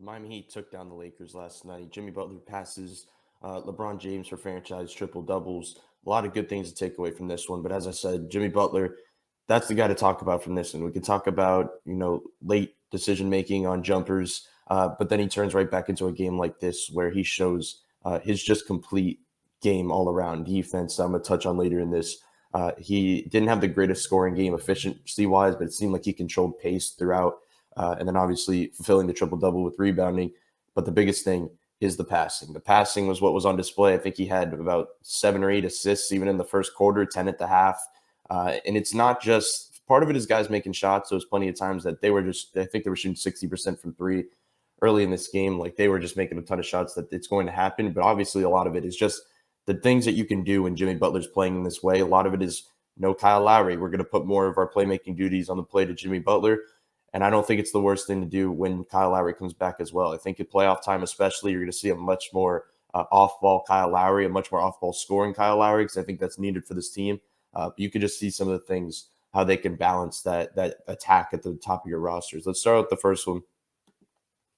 Miami Heat took down the Lakers last night. Jimmy Butler passes LeBron James for franchise triple doubles. A lot of good things to take away from this one. But as I said, Jimmy Butler, that's the guy to talk about from this one. We can talk about, late decision making on jumpers, but then he turns right back into a game like this where he shows his just complete game all around defense. I'm going to touch on later in this. He didn't have the greatest scoring game efficiency wise, but it seemed like he controlled pace throughout. And then obviously fulfilling the triple double with rebounding. But the biggest thing is the passing. The passing was what was on display. I think he had about 7 or 8 assists even in the first quarter, 10 at the half. And it's not just part of it is guys making shots. There was plenty of times that I think they were shooting 60% from three early in this game. Like they were just making a ton of shots that it's going to happen. But obviously a lot of it is just the things that you can do when Jimmy Butler's playing in this way. A lot of it is no Kyle Lowry. We're going to put more of our playmaking duties on the plate of Jimmy Butler. And I don't think it's the worst thing to do when Kyle Lowry comes back as well. I think at playoff time especially, you're going to see a much more off-ball Kyle Lowry, a much more off-ball scoring Kyle Lowry, because I think that's needed for this team. You can just see some of the things, how they can balance that attack at the top of your rosters. Let's start with the first one.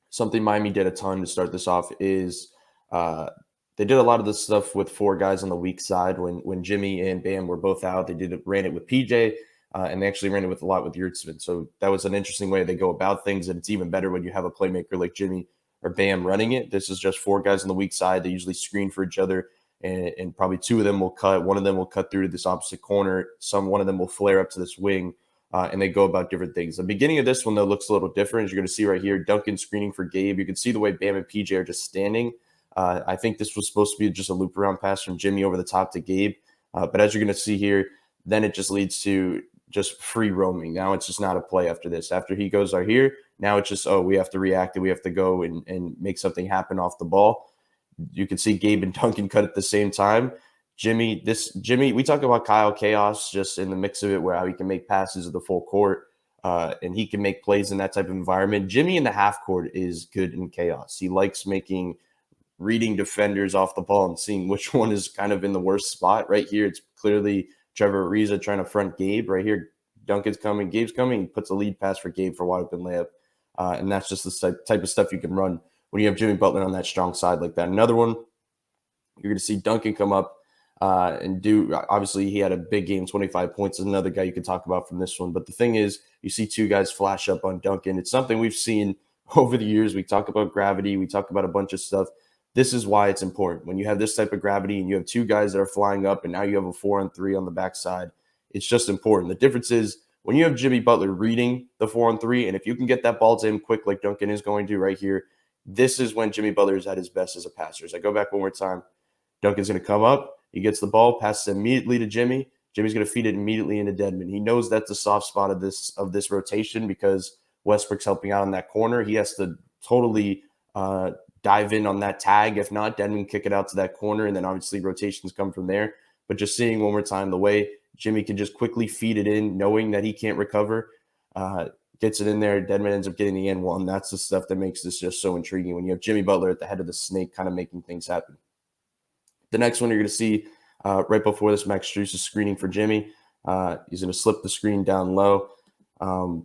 Something Miami did a ton to start this off is they did a lot of this stuff with 4 guys on the weak side. When Jimmy and Bam were both out, ran it with PJ. And they actually ran it with a lot with Yurtsman. So that was an interesting way they go about things. And it's even better when you have a playmaker like Jimmy or Bam running it. This is just 4 guys on the weak side. They usually screen for each other. And probably 2 of them will cut. One of them will cut through to this opposite corner. One of them will flare up to this wing. And they go about different things. The beginning of this one, though, looks a little different. As you're going to see right here, Duncan screening for Gabe. You can see the way Bam and PJ are just standing. I think this was supposed to be just a loop around pass from Jimmy over the top to Gabe. But as you're going to see here, then it just leads to just free roaming. Now it's just not a play after this. After he goes right here, now it's just, we have to react and we have to go and make something happen off the ball. You can see Gabe and Duncan cut at the same time. Jimmy, we talk about Kyle Chaos just in the mix of it, where how he can make passes of the full court and he can make plays in that type of environment. Jimmy in the half court is good in chaos. He likes reading defenders off the ball and seeing which one is kind of in the worst spot. Right here, it's clearly Trevor Ariza trying to front Gabe. Right here, Duncan's coming, Gabe's coming. He puts a lead pass for Gabe for a wide open layup. And that's just the type of stuff you can run when you have Jimmy Butler on that strong side like that. Another one, you're going to see Duncan come up and obviously he had a big game, 25 points is another guy you can talk about from this one. But the thing is, you see 2 guys flash up on Duncan. It's something we've seen over the years. We talk about gravity. We talk about a bunch of stuff. This is why it's important. When you have this type of gravity and you have 2 guys that are flying up and now you have a 4-on-3 on the backside, it's just important. The difference is when you have Jimmy Butler reading the 4-on-3, and if you can get that ball to him quick like Duncan is going to right here, this is when Jimmy Butler is at his best as a passer. As I go back one more time, Duncan's going to come up. He gets the ball, passes immediately to Jimmy. Jimmy's going to feed it immediately into Dedmon. He knows that's the soft spot of this rotation because Westbrook's helping out on that corner. He has to totally dive in on that tag. If not, Dedmon kick it out to that corner, and then obviously rotations come from there. But just seeing one more time the way Jimmy can just quickly feed it in, knowing that he can't recover, gets it in there. Dedmon ends up getting the end one. That's the stuff that makes this just so intriguing when you have Jimmy Butler at the head of the snake kind of making things happen. The next one you're going to see right before this, Max Strus is screening for Jimmy. He's going to slip the screen down low. The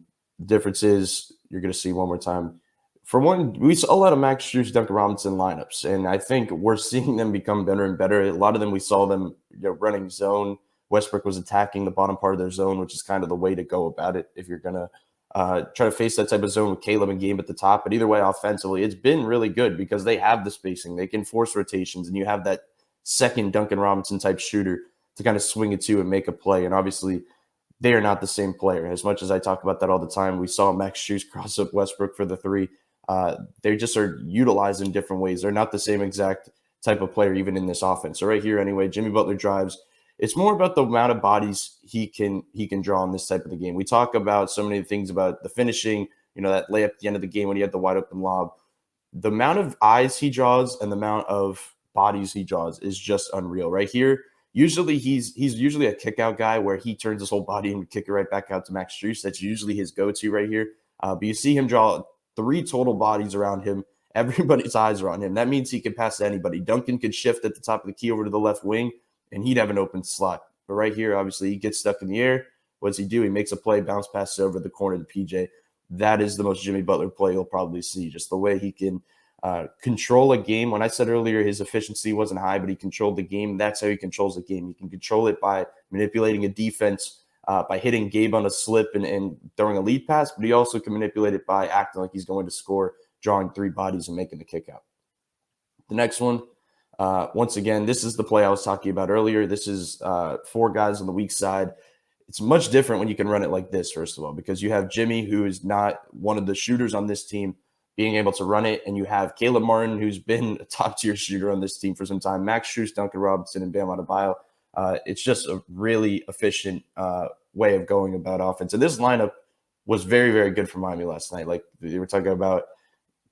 difference is you're going to see one more time. For one, we saw a lot of Max Strus, Duncan Robinson lineups, and I think we're seeing them become better and better. A lot of them we saw them running zone. Westbrook was attacking the bottom part of their zone, which is kind of the way to go about it if you're going to try to face that type of zone with Caleb and Gabe at the top. But either way, offensively, it's been really good because they have the spacing. They can force rotations, and you have that second Duncan Robinson type shooter to kind of swing it to and make a play. And obviously, they are not the same player. As much as I talk about that all the time, we saw Max Strus cross up Westbrook for the 3. They just are utilized in different ways. They're not the same exact type of player even in this offense. So right here, anyway, Jimmy Butler drives. It's more about the amount of bodies he can draw in this type of the game. We talk about so many things about the finishing, that layup at the end of the game when he had the wide open lob. The amount of eyes he draws and the amount of bodies he draws is just unreal. Right here, usually he's usually a kick out guy where he turns his whole body and kick it right back out to Max Strus. That's usually his go-to right here. But you see him draw 3 total bodies around him. Everybody's eyes are on him. That means he can pass to anybody. Duncan could shift at the top of the key over to the left wing, and he'd have an open slot. But right here, obviously, he gets stuck in the air. What does he do? He makes a play, bounce passes over the corner to PJ. that is the most Jimmy Butler play you'll probably see. Just the way he can control a game. When I said earlier his efficiency wasn't high, but he controlled the game, that's how he controls the game. He can control it by manipulating a defense, by hitting Gabe on a slip and throwing a lead pass, but he also can manipulate it by acting like he's going to score, drawing three bodies and making the kick out. The next one, once again, this is the play I was talking about earlier. This is four guys on the weak side. It's much different when you can run it like this, first of all, because you have Jimmy, who is not one of the shooters on this team, being able to run it, and you have Caleb Martin, who's been a top-tier shooter on this team for some time, Max Strus, Duncan Robinson, and Bam Adebayo. It's just a really efficient way of going about offense. And this lineup was very, very good for Miami last night. Like we were talking about,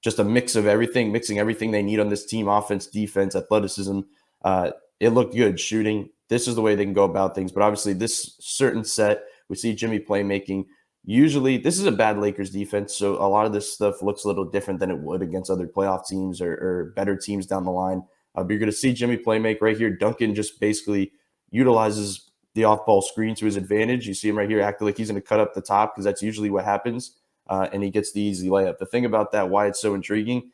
just a mix of everything, mixing everything they need on this team, offense, defense, athleticism. It looked good, shooting. This is the way they can go about things. But obviously this certain set, we see Jimmy playmaking. Usually this is a bad Lakers defense, so a lot of this stuff looks a little different than it would against other playoff teams or better teams down the line. But you're going to see Jimmy playmake right here. Duncan just basically utilizes the off-ball screen to his advantage. You see him right here acting like he's going to cut up the top because that's usually what happens. And he gets the easy layup. The thing about that, why it's so intriguing,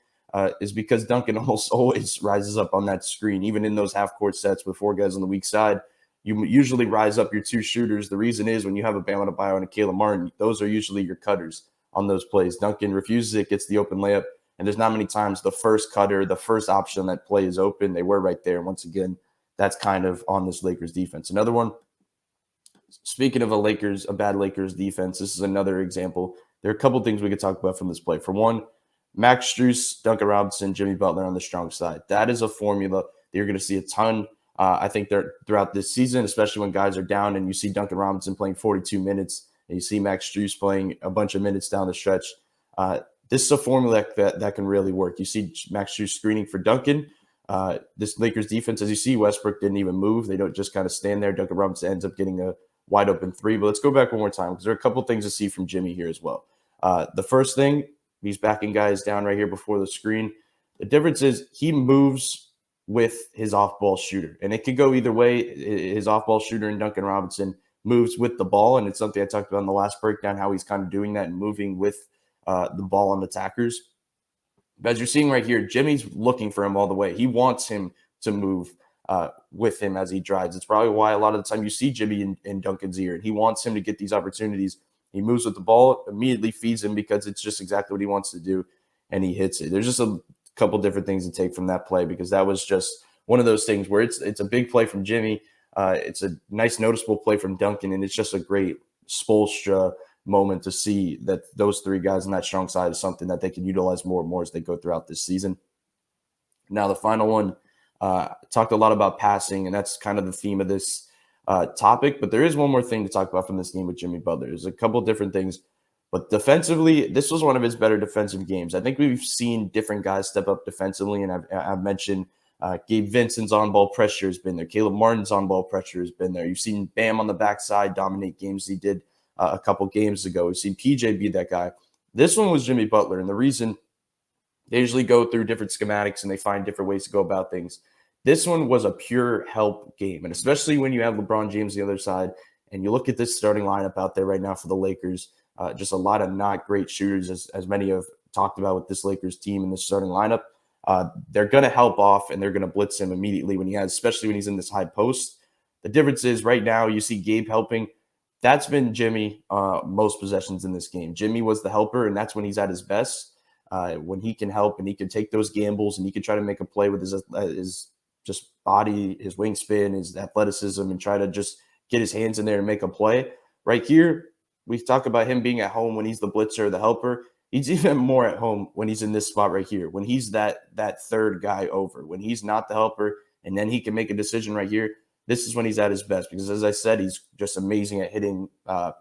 is because Duncan almost always rises up on that screen. Even in those half-court sets with four guys on the weak side, you usually rise up your two shooters. The reason is when you have a Bam Adebayo and a Caleb Martin, those are usually your cutters on those plays. Duncan refuses it, gets the open layup, and there's not many times the first cutter, the first option on that play is open. They were right there. Once again, that's kind of on this Lakers defense. Another one, speaking of a bad Lakers defense, this is another example. There are a couple things we could talk about from this play. For one, Max Strus, Duncan Robinson, Jimmy Butler on the strong side. That is a formula that you're going to see a ton. I think throughout this season, especially when guys are down and you see Duncan Robinson playing 42 minutes and you see Max Strus playing a bunch of minutes down the stretch. This is a formula that can really work. You see Max Strus screening for Duncan. This Lakers defense, as you see, Westbrook didn't even move. They don't just kind of stand there. Duncan Robinson ends up getting a wide open three. But let's go back one more time because there are a couple things to see from Jimmy here as well. The first thing, he's backing guys down right here before the screen. The difference is he moves with his off-ball shooter. And it could go either way. His off-ball shooter and Duncan Robinson moves with the ball, and it's something I talked about in the last breakdown, how he's kind of doing that and moving with the ball on attackers. But as you're seeing right here, Jimmy's looking for him all the way. He wants him to move with him as he drives. It's probably why a lot of the time you see Jimmy in Duncan's ear, and he wants him to get these opportunities. He moves with the ball, immediately feeds him because it's just exactly what he wants to do, and he hits it. There's just a couple different things to take from that play because that was just one of those things where it's a big play from Jimmy. It's a nice noticeable play from Duncan, and it's just a great Spoelstra moment to see that those three guys on that strong side is something that they can utilize more and more as they go throughout this season. Now, the final one, talked a lot about passing, and that's kind of the theme of this topic, but there is one more thing to talk about from this game with Jimmy Butler. There's a couple different things. But defensively, this was one of his better defensive games. I think we've seen different guys step up defensively, and I've mentioned Gabe Vincent's on-ball pressure has been there. Caleb Martin's on-ball pressure has been there. You've seen Bam on the backside dominate games he did a couple games ago. We've seen PJ be that guy. This one was Jimmy Butler, and the reason they usually go through different schematics and they find different ways to go about things. This one was a pure help game, and especially when you have LeBron James on the other side, and you look at this starting lineup out there right now for the Lakers, just a lot of not great shooters, as many have talked about with this Lakers team in this starting lineup. They're going to help off and they're going to blitz him immediately especially when he's in this high post. The difference is right now you see Gabe helping. That's been Jimmy most possessions in this game. Jimmy was the helper, and that's when he's at his best, when he can help and he can take those gambles and he can try to make a play with his just body, his wingspan, his athleticism, and try to just get his hands in there and make a play. Right here, we talk about him being at home when he's the blitzer, the helper. He's even more at home when he's in this spot right here, when he's that third guy over, when he's not the helper, and then he can make a decision right here. This is when he's at his best because, as I said, he's just amazing at hitting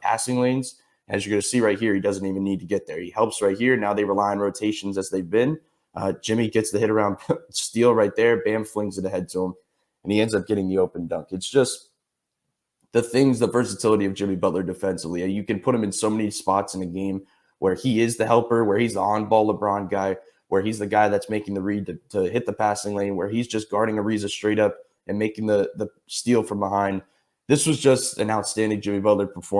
passing lanes. As you're going to see right here, he doesn't even need to get there. He helps right here. Now they rely on rotations as they've been. Jimmy gets the hit around steal right there. Bam flings it ahead to him, and he ends up getting the open dunk. It's just the versatility of Jimmy Butler defensively. You can put him in so many spots in a game where he is the helper, where he's the on-ball LeBron guy, where he's the guy that's making the read to hit the passing lane, where he's just guarding Ariza straight up and making the steal from behind. This was just an outstanding Jimmy Butler performance.